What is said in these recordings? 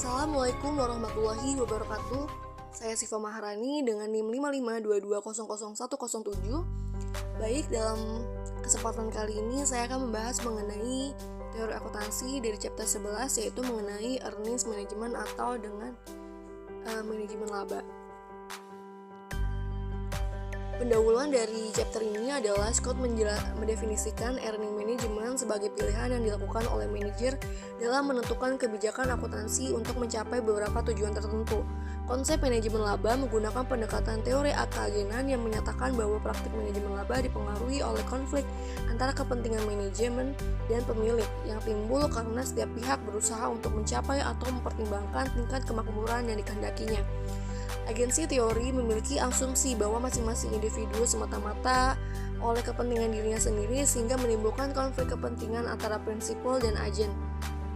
Assalamualaikum warahmatullahi wabarakatuh. Saya Siva Maharani dengan NIM 5522000107. Baik, dalam kesempatan kali ini saya akan membahas mengenai teori akuntansi dari chapter 11, yaitu mengenai earnings management atau dengan manajemen laba. Pendahuluan dari chapter ini adalah Scott mendefinisikan earning management sebagai pilihan yang dilakukan oleh manajer dalam menentukan kebijakan akuntansi untuk mencapai beberapa tujuan tertentu. Konsep manajemen laba menggunakan pendekatan teori keagenan yang menyatakan bahwa praktik manajemen laba dipengaruhi oleh konflik antara kepentingan manajemen dan pemilik yang timbul karena setiap pihak berusaha untuk mencapai atau mempertimbangkan tingkat kemakmuran yang dikehendakinya. Agensi teori memiliki asumsi bahwa masing-masing individu semata-mata oleh kepentingan dirinya sendiri sehingga menimbulkan konflik kepentingan antara prinsipal dan agen.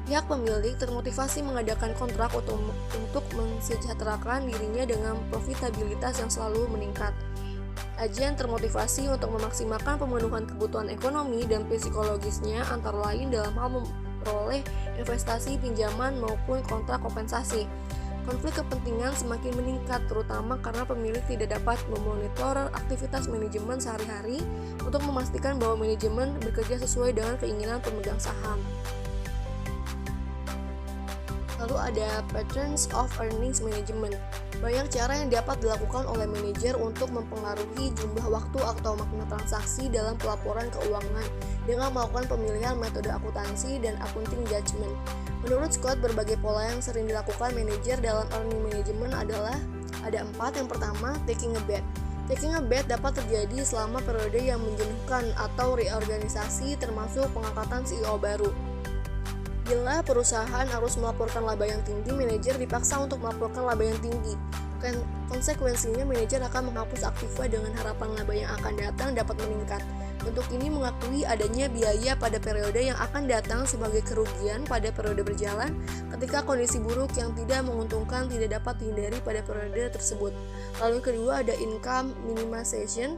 Pihak pemilik termotivasi mengadakan kontrak untuk mensejahterakan dirinya dengan profitabilitas yang selalu meningkat. Agen termotivasi untuk memaksimalkan pemenuhan kebutuhan ekonomi dan psikologisnya antara lain dalam hal memperoleh investasi, pinjaman, maupun kontrak kompensasi. Konflik kepentingan semakin meningkat terutama karena pemilik tidak dapat memonitor aktivitas manajemen sehari-hari untuk memastikan bahwa manajemen bekerja sesuai dengan keinginan pemegang saham. Lalu ada patterns of earnings management. Banyak cara yang dapat dilakukan oleh manajer untuk mempengaruhi jumlah waktu atau makna transaksi dalam pelaporan keuangan dengan melakukan pemilihan metode akuntansi dan accounting judgment. Menurut Scott, berbagai pola yang sering dilakukan manajer dalam earning management adalah ada 4. Yang pertama, taking a bet. Taking a bet dapat terjadi selama periode yang menjenuhkan atau reorganisasi termasuk pengangkatan CEO baru. Bila perusahaan harus melaporkan laba yang tinggi, manajer dipaksa untuk melaporkan laba yang tinggi. Konsekuensinya, manajer akan menghapus aktiva dengan harapan laba yang akan datang dapat meningkat. Bentuk ini mengakui adanya biaya pada periode yang akan datang sebagai kerugian pada periode berjalan ketika kondisi buruk yang tidak menguntungkan tidak dapat dihindari pada periode tersebut. Lalu kedua ada income minimization.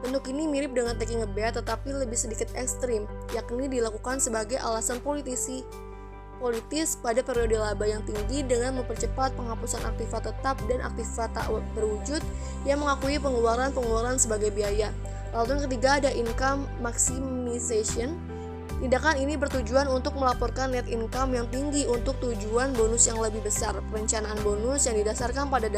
Bentuk ini mirip dengan taking a bet tetapi lebih sedikit ekstrim, yakni dilakukan sebagai alasan politis pada periode laba yang tinggi dengan mempercepat penghapusan aktiva tetap dan aktiva tak berwujud yang mengakui pengeluaran sebagai biaya. Lalu yang ketiga ada income maximization. Tindakan ini bertujuan untuk melaporkan net income yang tinggi untuk tujuan bonus yang lebih besar. Perencanaan bonus yang didasarkan pada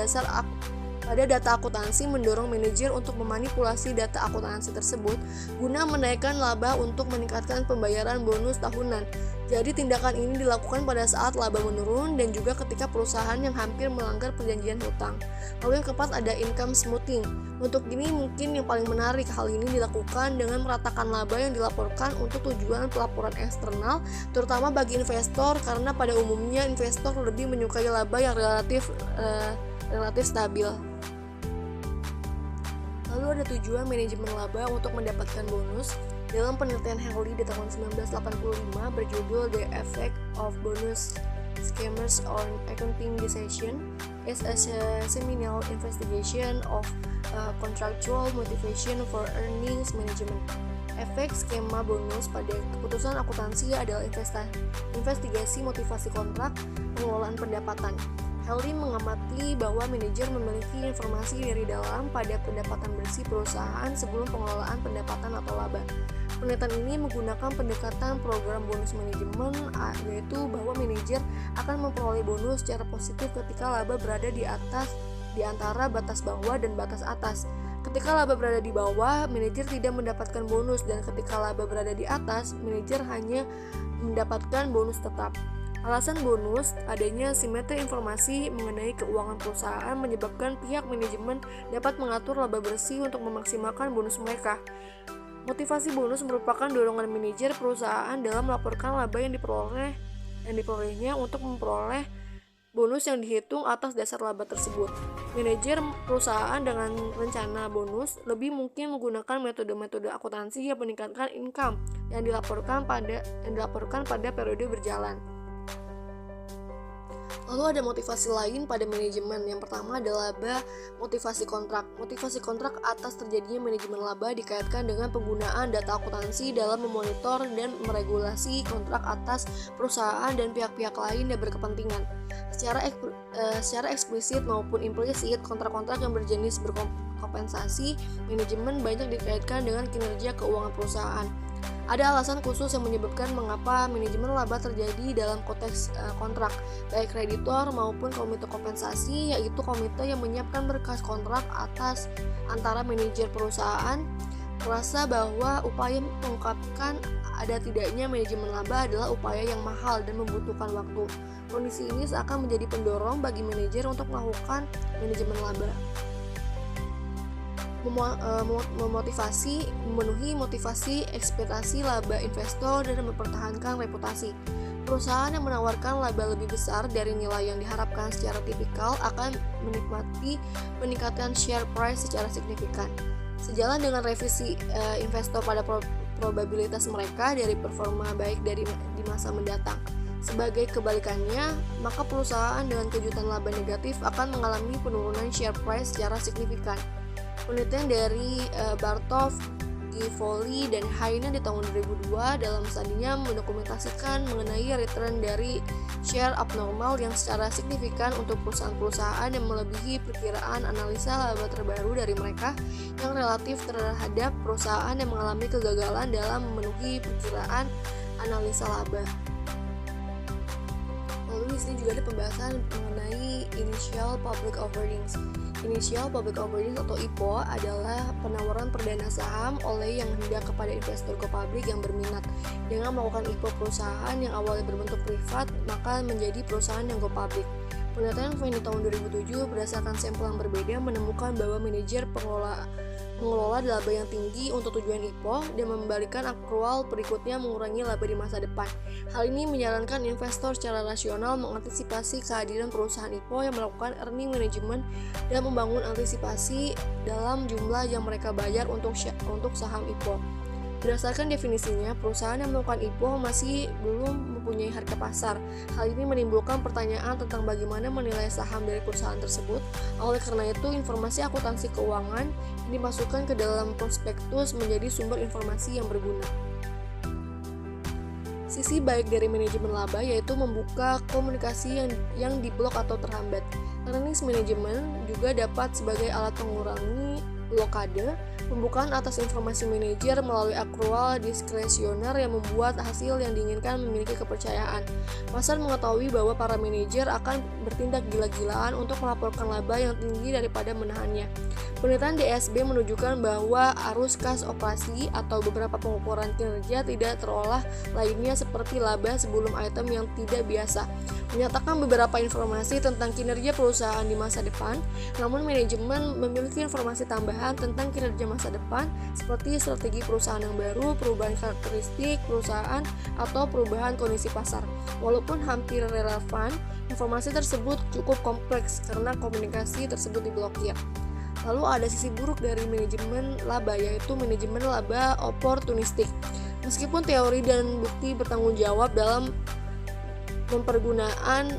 data akuntansi mendorong manajer untuk memanipulasi data akuntansi tersebut guna menaikkan laba untuk meningkatkan pembayaran bonus tahunan. Jadi tindakan ini dilakukan pada saat laba menurun dan juga ketika perusahaan yang hampir melanggar perjanjian hutang. Lalu yang keempat ada income smoothing. Untuk ini mungkin yang paling menarik, hal ini dilakukan dengan meratakan laba yang dilaporkan untuk tujuan pelaporan eksternal, terutama bagi investor karena pada umumnya investor lebih menyukai laba yang relatif stabil. Lalu ada tujuan manajemen laba untuk mendapatkan bonus. Dalam penelitian Henley di tahun 1985 berjudul The Effect of Bonus Schemes on Accounting Decision is a seminal investigation of contractual motivation for earnings management. Efek skema bonus pada keputusan akuntansi adalah investigasi motivasi kontrak pengelolaan pendapatan. Henley mengamati bahwa manajer memiliki informasi dari dalam pada pendapatan bersih perusahaan sebelum pengelolaan pendapatan atau laba. Penelitian ini menggunakan pendekatan program bonus manajemen, yaitu bahwa manajer akan memperoleh bonus secara positif ketika laba berada di antara batas bawah dan batas atas. Ketika laba berada di bawah, manajer tidak mendapatkan bonus, dan ketika laba berada di atas, manajer hanya mendapatkan bonus tetap. Alasan bonus, adanya simetri informasi mengenai keuangan perusahaan menyebabkan pihak manajemen dapat mengatur laba bersih untuk memaksimalkan bonus mereka. Motivasi bonus merupakan dorongan manajer perusahaan dalam melaporkan laba yang diperolehnya untuk memperoleh bonus yang dihitung atas dasar laba tersebut. Manajer perusahaan dengan rencana bonus lebih mungkin menggunakan metode-metode akuntansi yang meningkatkan income yang dilaporkan pada periode berjalan. Lalu ada motivasi lain pada manajemen. Yang pertama adalah motivasi kontrak. Motivasi kontrak atas terjadinya manajemen laba dikaitkan dengan penggunaan data akuntansi dalam memonitor dan meregulasi kontrak atas perusahaan dan pihak-pihak lain yang berkepentingan. Secara eksplisit maupun implisit, kontrak-kontrak yang berjenis berkompensasi manajemen banyak dikaitkan dengan kinerja keuangan perusahaan. Ada alasan khusus yang menyebabkan mengapa manajemen laba terjadi dalam konteks kontrak, baik kreditor maupun komite kompensasi, yaitu komite yang menyiapkan berkas kontrak atas antara manajer perusahaan merasa bahwa upaya mengungkapkan ada tidaknya manajemen laba adalah upaya yang mahal dan membutuhkan waktu. Kondisi ini seakan menjadi pendorong bagi manajer untuk melakukan manajemen laba. Memenuhi motivasi ekspektasi laba investor dan mempertahankan reputasi. Perusahaan yang menawarkan laba lebih besar dari nilai yang diharapkan secara tipikal akan menikmati peningkatan share price secara signifikan. Sejalan dengan revisi investor pada probabilitas mereka dari performa baik di masa mendatang. Sebagai kebalikannya, maka perusahaan dengan kejutan laba negatif akan mengalami penurunan share price secara signifikan. Penelitian dari Bartov, Givoli, dan Haina di tahun 2002 dalam studinya mendokumentasikan mengenai return dari share abnormal yang secara signifikan untuk perusahaan-perusahaan yang melebihi perkiraan analisa laba terbaru dari mereka yang relatif terhadap perusahaan yang mengalami kegagalan dalam memenuhi perkiraan analisa laba. Lalu di sini juga ada pembahasan mengenai Initial Public Offerings. Initial Public Offerings atau IPO adalah penawaran perdana saham oleh yang hendak kepada investor go public yang berminat. Dengan melakukan IPO perusahaan yang awalnya berbentuk privat, maka menjadi perusahaan yang go public. Penelitian Fine di tahun 2007 berdasarkan sampel yang berbeda menemukan bahwa manajer mengelola laba yang tinggi untuk tujuan IPO dan membalikan akrual berikutnya mengurangi laba di masa depan. Hal ini menyarankan investor secara rasional mengantisipasi kehadiran perusahaan IPO yang melakukan earning management dan membangun antisipasi dalam jumlah yang mereka bayar untuk saham IPO. Berdasarkan definisinya, perusahaan yang melakukan IPO masih belum mempunyai harga pasar. Hal ini menimbulkan pertanyaan tentang bagaimana menilai saham dari perusahaan tersebut. Oleh karena itu, informasi akuntansi keuangan yang dimasukkan ke dalam prospektus menjadi sumber informasi yang berguna. Sisi baik dari manajemen laba yaitu membuka komunikasi yang diblok atau terhambat. Earnings management juga dapat sebagai alat mengurangi blokade, pembukaan atas informasi manajer melalui akrual diskresioner yang membuat hasil yang diinginkan memiliki kepercayaan. Pasar mengetahui bahwa para manajer akan bertindak gila-gilaan untuk melaporkan laba yang tinggi daripada menahannya. Penelitian DSB menunjukkan bahwa arus kas operasi atau beberapa pengukuran kinerja tidak terolah lainnya seperti laba sebelum item yang tidak biasa, menyatakan beberapa informasi tentang kinerja perusahaan di masa depan, namun manajemen memiliki informasi tambahan tentang kinerja masa depan seperti strategi perusahaan yang baru, perubahan karakteristik perusahaan, atau perubahan kondisi pasar. Walaupun hampir relevan, informasi tersebut cukup kompleks karena komunikasi tersebut diblokir. Lalu ada sisi buruk dari manajemen laba, yaitu manajemen laba oportunistik. Meskipun teori dan bukti bertanggung jawab dalam mempergunakan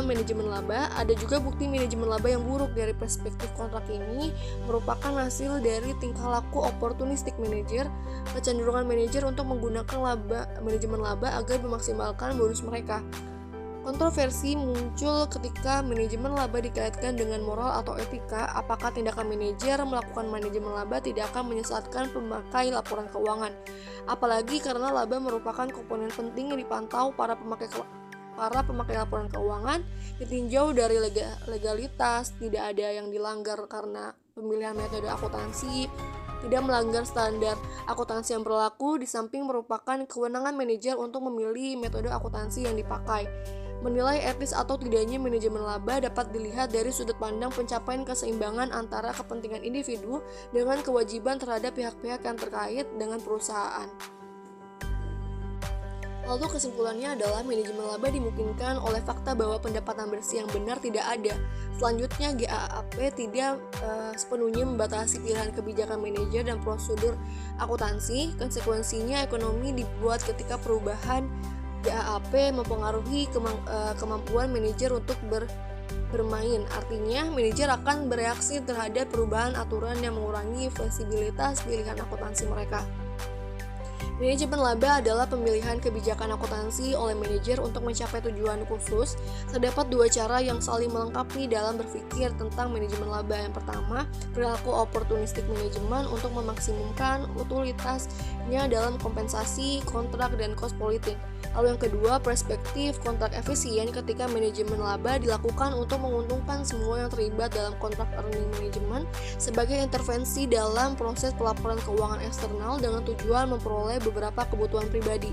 manajemen laba, ada juga bukti manajemen laba yang buruk. Dari perspektif kontrak ini merupakan hasil dari tingkah laku oportunistik manajer, kecenderungan manajer untuk menggunakan manajemen laba agar memaksimalkan bonus mereka. Kontroversi muncul ketika manajemen laba dikaitkan dengan moral atau etika. Apakah tindakan manajer melakukan manajemen laba tidak akan menyesatkan pemakai laporan keuangan? Apalagi karena laba merupakan komponen penting yang dipantau para pemakai laporan keuangan, ditinjau dari legalitas, tidak ada yang dilanggar karena pemilihan metode akuntansi, tidak melanggar standar akuntansi yang berlaku, di samping merupakan kewenangan manajer untuk memilih metode akuntansi yang dipakai. Menilai etis atau tidaknya manajemen laba dapat dilihat dari sudut pandang pencapaian keseimbangan antara kepentingan individu dengan kewajiban terhadap pihak-pihak yang terkait dengan perusahaan. Lalu kesimpulannya adalah manajemen laba dimungkinkan oleh fakta bahwa pendapatan bersih yang benar tidak ada. Selanjutnya, GAAP tidak sepenuhnya membatasi pilihan kebijakan manajer dan prosedur akuntansi. Konsekuensinya ekonomi dibuat ketika perubahan GAAP mempengaruhi kemampuan manajer untuk bermain. Artinya, manajer akan bereaksi terhadap perubahan aturan yang mengurangi fleksibilitas pilihan akuntansi mereka. Manajemen laba adalah pemilihan kebijakan akuntansi oleh manajer untuk mencapai tujuan khusus. Terdapat dua cara yang saling melengkapi dalam berpikir tentang manajemen laba. Yang pertama, perilaku opportunistic management untuk memaksimumkan utilitasnya dalam kompensasi, kontrak, dan cost politik. Lalu yang kedua, perspektif kontrak efisien ketika manajemen laba dilakukan untuk menguntungkan semua yang terlibat dalam kontrak earning management sebagai intervensi dalam proses pelaporan keuangan eksternal dengan tujuan memperoleh beberapa kebutuhan pribadi.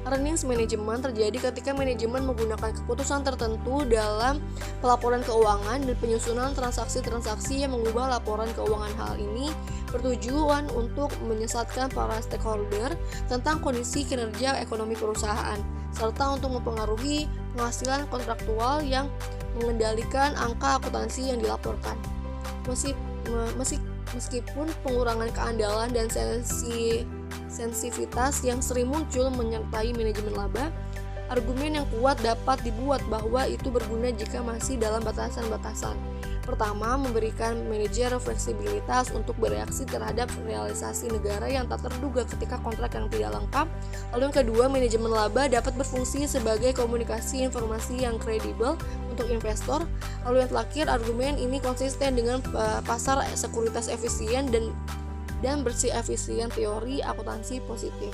Earnings management terjadi ketika manajemen menggunakan keputusan tertentu dalam pelaporan keuangan dan penyusunan transaksi-transaksi yang mengubah laporan keuangan. Hal ini bertujuan untuk menyesatkan para stakeholder tentang kondisi kinerja ekonomi perusahaan, serta untuk mempengaruhi penghasilan kontraktual yang mengendalikan angka akuntansi yang dilaporkan. Meskipun pengurangan keandalan dan sensitivitas yang sering muncul menyertai manajemen laba, argumen yang kuat dapat dibuat bahwa itu berguna jika masih dalam batasan-batasan. Pertama, memberikan manajer fleksibilitas untuk bereaksi terhadap realisasi negara yang tak terduga ketika kontrak yang tidak lengkap. Lalu yang kedua, manajemen laba dapat berfungsi sebagai komunikasi informasi yang kredibel untuk investor. Lalu yang terakhir, argumen ini konsisten dengan pasar sekuritas efisien dan bersih efisien teori akuntansi positif.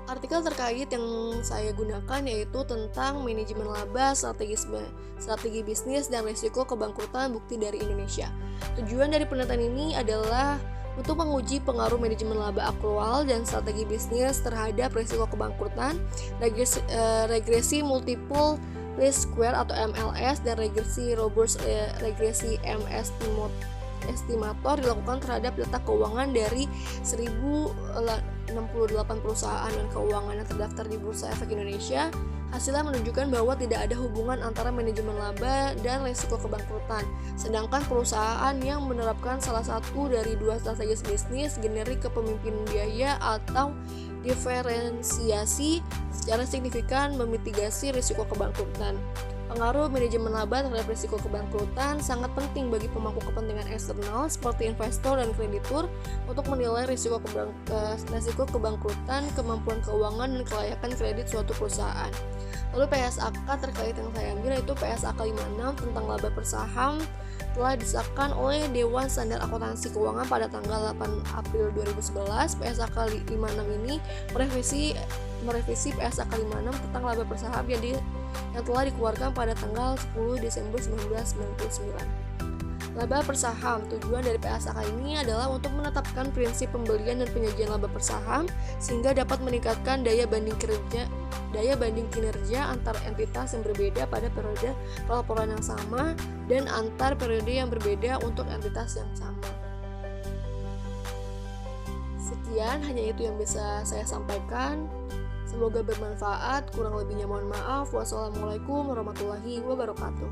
Artikel terkait yang saya gunakan yaitu tentang manajemen laba, strategi bisnis, dan risiko kebangkrutan bukti dari Indonesia. Tujuan dari penelitian ini adalah untuk menguji pengaruh manajemen laba akrual dan strategi bisnis terhadap risiko kebangkrutan, regresi multiple least square atau MLS, dan regresi robust regresi MS estimator dilakukan terhadap data keuangan dari 1068 perusahaan dan keuangan yang terdaftar di Bursa Efek Indonesia. Hasilnya menunjukkan bahwa tidak ada hubungan antara manajemen laba dan risiko kebangkrutan. Sedangkan perusahaan yang menerapkan salah satu dari dua strategi bisnis, generik kepemimpinan biaya atau diferensiasi, secara signifikan memitigasi risiko kebangkrutan. Pengaruh manajemen laba terhadap risiko kebangkrutan sangat penting bagi pemangku kepentingan eksternal seperti investor dan kreditur untuk menilai risiko kebangkrutan, kemampuan keuangan, dan kelayakan kredit suatu perusahaan. Lalu PSAK terkait yang saya ambil yaitu PSAK 56 tentang laba per saham telah disahkan oleh Dewan Standar Akuntansi Keuangan pada tanggal 8 April 2011. PSAK 56 ini merevisi PSAK 56 tentang laba per saham yang telah dikeluarkan pada tanggal 10 Desember 1999. Laba per saham, tujuan dari PSAK ini adalah untuk menetapkan prinsip pembelian dan penyajian laba per saham sehingga dapat meningkatkan daya banding kinerja antar entitas yang berbeda pada periode pelaporan yang sama dan antar periode yang berbeda untuk entitas yang sama. Sekian, hanya itu yang bisa saya sampaikan. Semoga bermanfaat, kurang lebihnya mohon maaf. Wassalamualaikum warahmatullahi wabarakatuh.